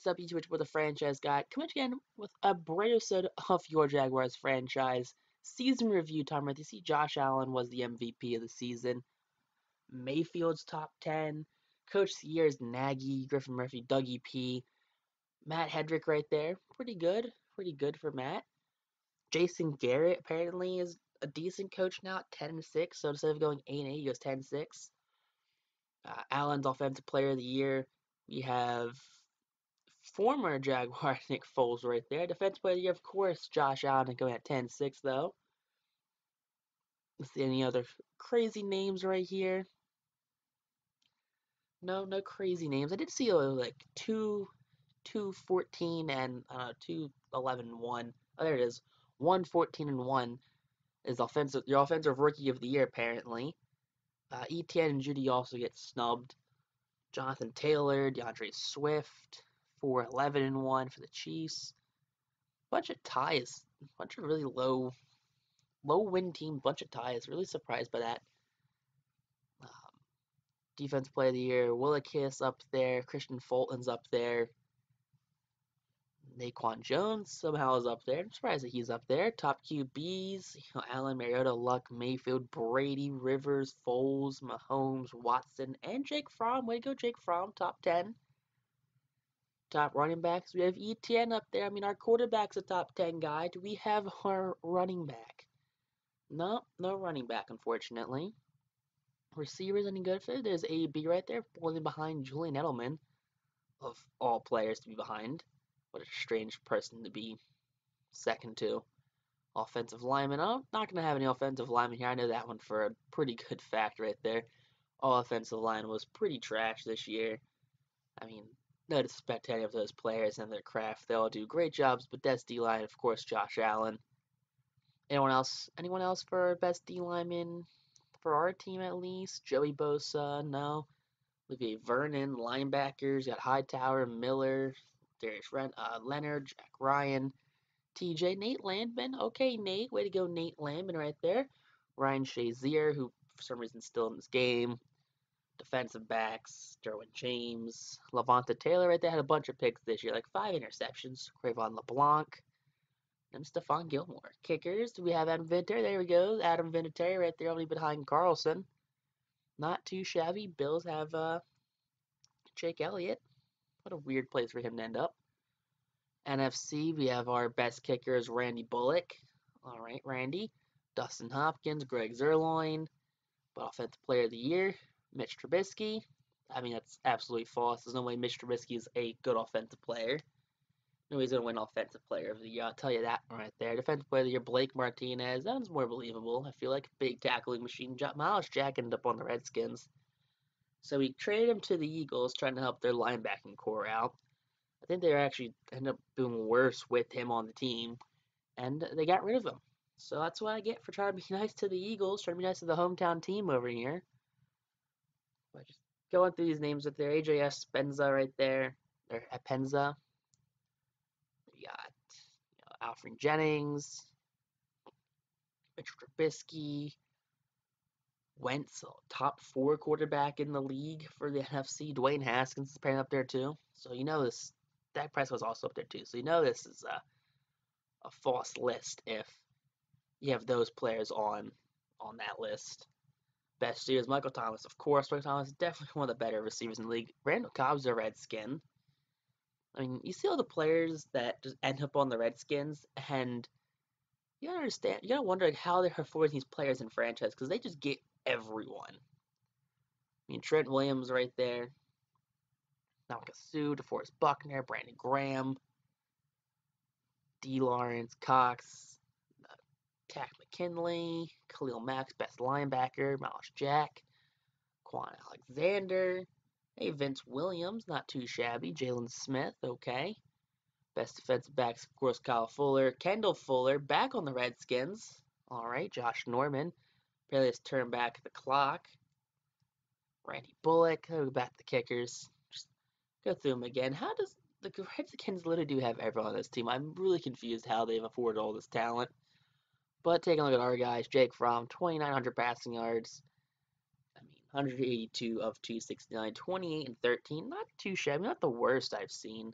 up, YouTube, with the franchise guide. Coming again with a brand new episode of your Jaguars franchise season review time. Right, you see, Josh Allen was the MVP of the season. Mayfield's top 10. Coach of the year is Nagy, Griffin Murphy, Dougie P. Matt Hedrick right there. Pretty good. Pretty good for Matt. Jason Garrett apparently is a decent coach now at 10-6. So instead of going 8-8, he goes 10-6. Allen's offensive player of the year. We have former Jaguar Nick Foles right there. Defensive player of the year, of course, Josh Allen going at 10-6 though. Let's see any other crazy names right here. No crazy names. I did see like 2-14 and 2-11-1. Oh, there it is. 1-14-1 is your offensive rookie of the year apparently. Etienne and Judy also get snubbed. Jonathan Taylor, DeAndre Swift, 4-11-1 for the Chiefs. Bunch of ties, bunch of really low win team, bunch of ties. Really surprised by that. Defensive player of the year, Willikis up there, Christian Fulton's up there. Naquan Jones somehow is up there. I'm surprised that he's up there. Top QBs, Allen, Mariota, Luck, Mayfield, Brady, Rivers, Foles, Mahomes, Watson, and Jake Fromm. Way to go, Jake Fromm, top 10. Top running backs, we have ETN up there. I mean, our quarterback's a top 10 guy. Do we have our running back? No running back, unfortunately. Receivers, any good for it? There's AB right there, only behind Julian Edelman, of all players to be behind. What a strange person to be second to. Offensive lineman. I'm not going to have any offensive lineman here. I know that one for a pretty good fact right there. All offensive line was pretty trash this year. I mean, no disrespect to any of those players and their craft. They all do great jobs, but best D-line, of course, Josh Allen. Anyone else? Anyone else for best D-lineman for our team at least? Joey Bosa, no. Olivier Vernon, linebackers. You got Hightower, Miller, Darius Leonard, Jack Ryan, TJ, Nate Landman. Okay, Nate. Way to go, Nate Landman right there. Ryan Shazier, who for some reason is still in this game. Defensive backs, Derwin James, Levante Taylor right there. Had a bunch of picks this year, like 5 interceptions. Cravon LeBlanc, and Stephon Gilmore. Kickers, do we have Adam Vinatieri? There we go. Adam Vinatieri right there, only behind Carlson. Not too shabby. Bills have Jake Elliott. What a weird place for him to end up. NFC, we have our best kickers, Randy Bullock. All right, Randy. Dustin Hopkins, Greg Zerloin. But Offensive Player of the Year, Mitch Trubisky. I mean, that's absolutely false. There's no way Mitch Trubisky is a good offensive player. No, he's going to win Offensive Player of the Year. I'll tell you that right there. Defensive Player of the Year, Blake Martinez. That one's more believable. I feel like a big tackling machine. Miles Jack ended up on the Redskins. So we traded him to the Eagles, trying to help their linebacking core out. I think they actually ended up doing worse with him on the team, and they got rid of him. So that's what I get for trying to be nice to the Eagles, trying to be nice to the hometown team over here. But just going through these names with their AJS Spenza right there, or Epenza. We got Alfred Jennings, Mitch Trubisky, Wentz, top 4 quarterback in the league for the NFC. Dwayne Haskins is pairing up there too. So this. Dak Prescott was also up there too. So this is a false list if you have those players on that list. Best year is Michael Thomas, of course. Michael Thomas is definitely one of the better receivers in the league. Randall Cobb's a Redskin. I mean, you see all the players that just end up on the Redskins, and you gotta understand, you gotta wonder how they're affording these players in franchise because they just get everyone. I mean, Trent Williams right there. Nalka Sue, DeForest Buckner, Brandon Graham, D. Lawrence, Cox, Tack McKinley, Khalil Mack's best linebacker, Miles Jack, Quan Alexander, hey, Vince Williams, not too shabby, Jalen Smith, okay. Best defensive backs, of course, Kyle Fuller, Kendall Fuller, back on the Redskins. All right, Josh Norman, apparently has turned back the clock. Randy Bullock, go back to the kickers. Just go through them again. How does the Redskins literally do have everyone on this team? I'm really confused how they've afforded all this talent. But taking a look at our guys, Jake Fromm, 2,900 passing yards. I mean, 182 of 269, 28 and 13. Not too shabby, not the worst I've seen.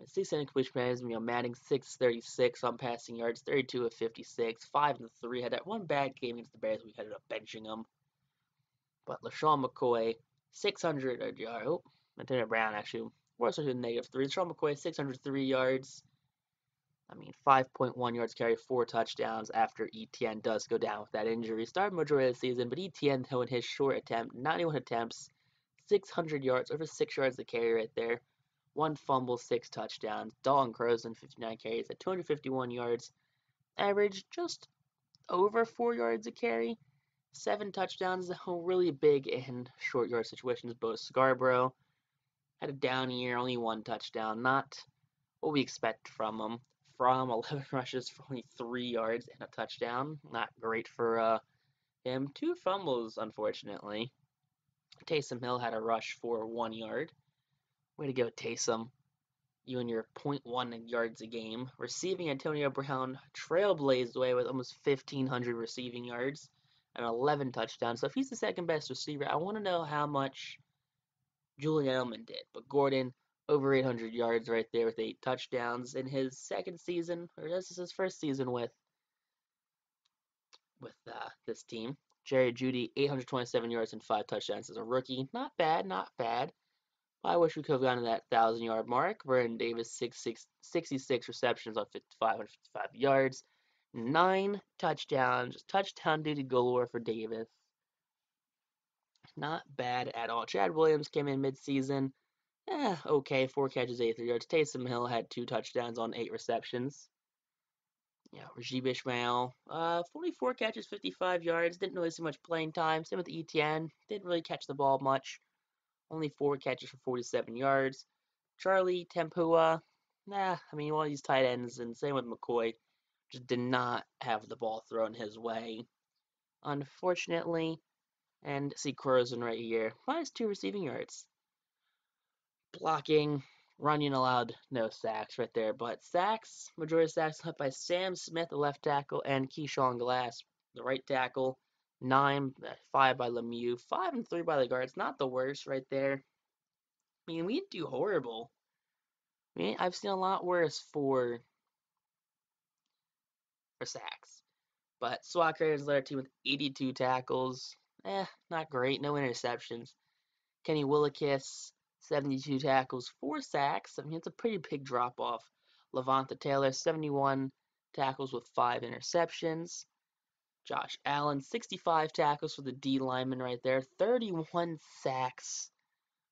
6 completion percentage, Madden 636 on passing yards, 32 of 56, 5-3. Had that one bad game against the Bears. We ended up benching him. But LaShawn McCoy, 600 yards. Oh, Antonio Brown actually worse than -3. LaShawn McCoy, 603 yards. 5.1 yards carry, 4 touchdowns after ETN does go down with that injury. Started majority of the season, but ETN, though, in his short attempt, 91 attempts, 600 yards, over 6 yards to carry right there. 1 fumble, 6 touchdowns. Dalton Croson, 59 carries at 251 yards. Average just over 4 yards a carry. 7 touchdowns, though, really big in short yard situations. Bo Scarborough had a down year, only 1 touchdown. Not what we expect from him. From 11 rushes for only 3 yards and a touchdown. Not great for him. 2 fumbles, unfortunately. Taysom Hill had a rush for 1 yard. Way to go, Taysom. You and your .1 yards a game. Receiving, Antonio Brown trailblazed away with almost 1,500 receiving yards and 11 touchdowns. So if he's the second best receiver, I want to know how much Julian Edelman did. But Gordon, over 800 yards right there with 8 touchdowns in his second season, or this is his first season with this team. Jerry Jeudy, 827 yards and 5 touchdowns as a rookie. Not bad, not bad. I wish we could have gotten to that 1,000-yard mark. Vernon Davis, 66 receptions on 555 yards. 9 touchdowns. Just touchdown duty galore for Davis. Not bad at all. Chad Williams came in midseason. Okay, 4 catches, 83 yards. Taysom Hill had 2 touchdowns on 8 receptions. Rajiv Ishmael, 44 catches, 55 yards. Didn't really see much playing time. Same with ETN. Didn't really catch the ball much. Only 4 catches for 47 yards. Charlie Tempua, one of these tight ends, and same with McCoy, just did not have the ball thrown his way, unfortunately. And see Croson right here, -2 receiving yards. Blocking, running allowed no sacks right there, but sacks, majority of sacks led by Sam Smith, the left tackle, and Keyshawn Glass, the right tackle. 9, 5 by Lemieux, 5 and 3 by the guards. Not the worst right there. We didn't do horrible. I've seen a lot worse for sacks. But SWAT Raiders led our team with 82 tackles. Not great. No interceptions. Kenny Willekes, 72 tackles, 4 sacks. It's a pretty big drop off. Levante Taylor, 71 tackles with 5 interceptions. Josh Allen, 65 tackles for the D lineman right there. 31 sacks.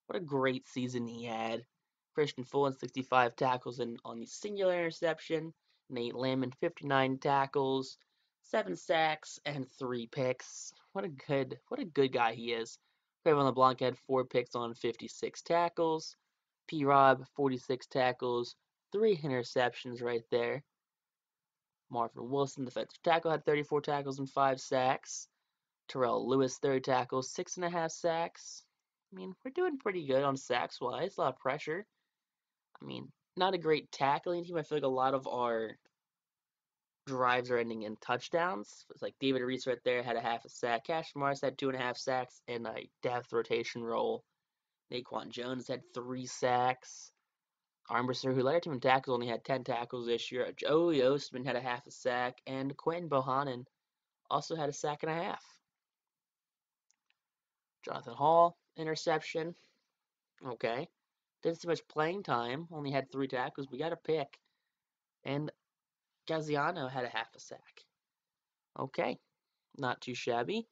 What a great season he had. Christian Fulton, 65 tackles on the singular interception. Nate Landman, 59 tackles, 7 sacks, and 3 picks. What a good guy he is. Trayvon LeBlanc had 4 picks on 56 tackles. P-Rob, 46 tackles, 3 interceptions right there. Marvin Wilson, defensive tackle, had 34 tackles and 5 sacks. Terrell Lewis, 30 tackles, 6.5 sacks. We're doing pretty good on sacks-wise. A lot of pressure. Not a great tackling team. I feel like a lot of our drives are ending in touchdowns. It's like David Reese right there had a half a sack. Cash Morris had 2.5 sacks in a depth rotation role. Naquan Jones had 3 sacks. Armbruster, who led our team in tackles, only had 10 tackles this year. Joey Ostman had a half a sack. And Quentin Bohannon also had a sack and a half. Jonathan Hall, interception. Okay. Didn't see much playing time. Only had 3 tackles. We got a pick. And Gaziano had a half a sack. Okay. Not too shabby.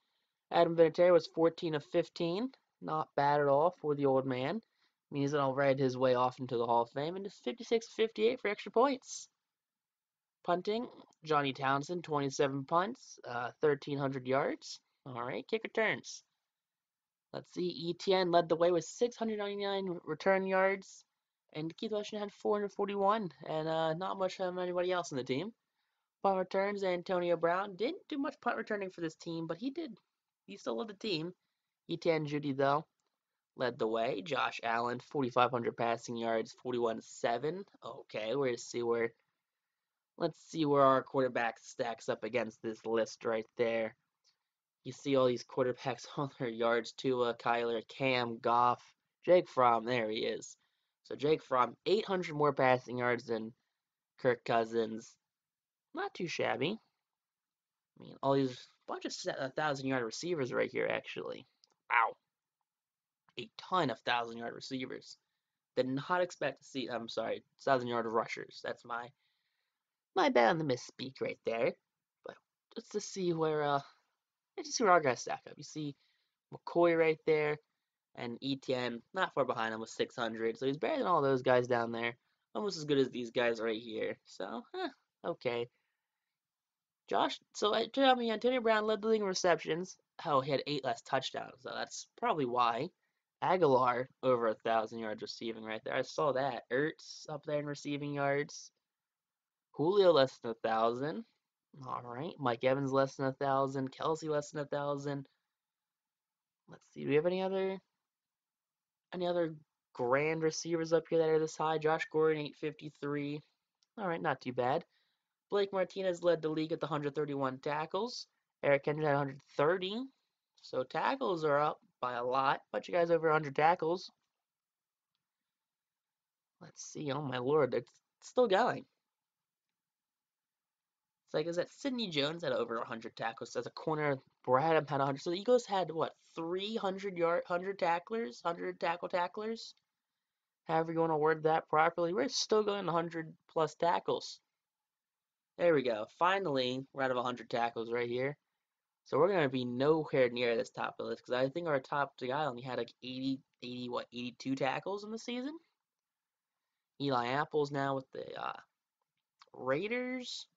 Adam Vinatieri was 14 of 15. Not bad at all for the old man. He's going to ride his way off into the Hall of Fame. And just 56-58 for extra points. Punting, Johnny Townsend, 27 punts, 1,300 yards. All right, kick returns. Let's see, ETN led the way with 699 return yards, and Keith Washington had 441, and not much from anybody else in the team. Punt returns, Antonio Brown didn't do much punt returning for this team, but he did. He still led the team. ETN Judy, though, led the way. Josh Allen, 4,500 passing yards, 41-7. Okay, let's see where our quarterback stacks up against this list right there. You see all these quarterbacks on their yards. Tua, Kyler, Cam, Goff, Jake Fromm. There he is. So Jake Fromm, 800 more passing yards than Kirk Cousins. Not too shabby. I mean, all these bunch of 1,000-yard receivers right here, actually. Wow. A ton of 1,000-yard receivers. Did not expect to see, I'm sorry, 1,000-yard rushers. That's my bad on the misspeak right there. But just to see where our guys stack up. You see McCoy right there, and Etienne not far behind him with 600. So he's better than all those guys down there. Almost as good as these guys right here. So, okay. Antonio Brown led the league in receptions. Oh, he had 8 less touchdowns, so that's probably why. Aguilar over 1,000 yards receiving right there. I saw that. Ertz up there in receiving yards. Julio less than 1,000. All right. Mike Evans less than 1,000. Kelsey less than 1,000. Let's see. Do we have any other grand receivers up here that are this high? Josh Gordon 853. All right, not too bad. Blake Martinez led the league at the 131 tackles. Eric Henry had 130. So tackles are up by a lot. Bunch of guys over 100 tackles. Let's see. Oh my lord, it's still going. It's like, is that Sidney Jones had over 100 tackles as a corner? Bradham had 100. So the Eagles had what, 100 tacklers, 100 tacklers? However you want to word that properly. We're still going 100 plus tackles. There we go. Finally, we're out of 100 tackles right here. So we're going to be nowhere near this top of the list because I think our top guy only had like 82 tackles in the season. Eli Apple's now with the Raiders.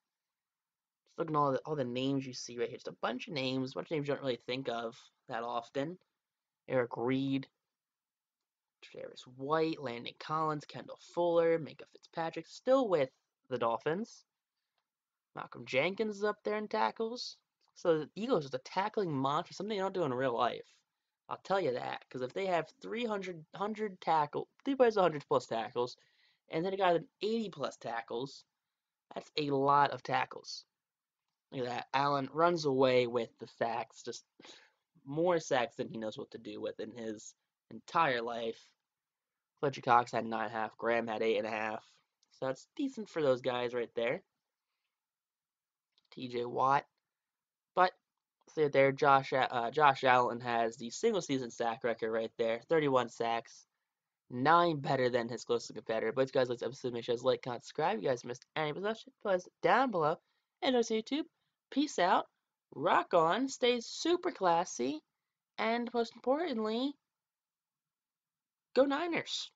Just looking at all the names you see right here. Just a bunch of names you don't really think of that often. Eric Reed, Travis White, Landon Collins, Kendall Fuller, Minka Fitzpatrick, still with the Dolphins. Malcolm Jenkins is up there in tackles. So the Eagles is a tackling monster, something they don't do in real life. I'll tell you that, because if they have 300 tackle, three players 100 plus tackles, and then a guy with 80 plus tackles, that's a lot of tackles. Look at that. Allen runs away with the sacks, just more sacks than he knows what to do with in his entire life. Fletcher Cox had 9.5. Graham had 8.5. So that's decent for those guys right there. TJ Watt. But see it there, Josh Allen has the single season sack record right there, 31 sacks, 9 better than his closest competitor. But guys, let's episode. Make sure you guys like, comment, subscribe. You guys missed any possession, please down below. And also YouTube. Peace out. Rock on. Stay super classy. And most importantly, go Niners.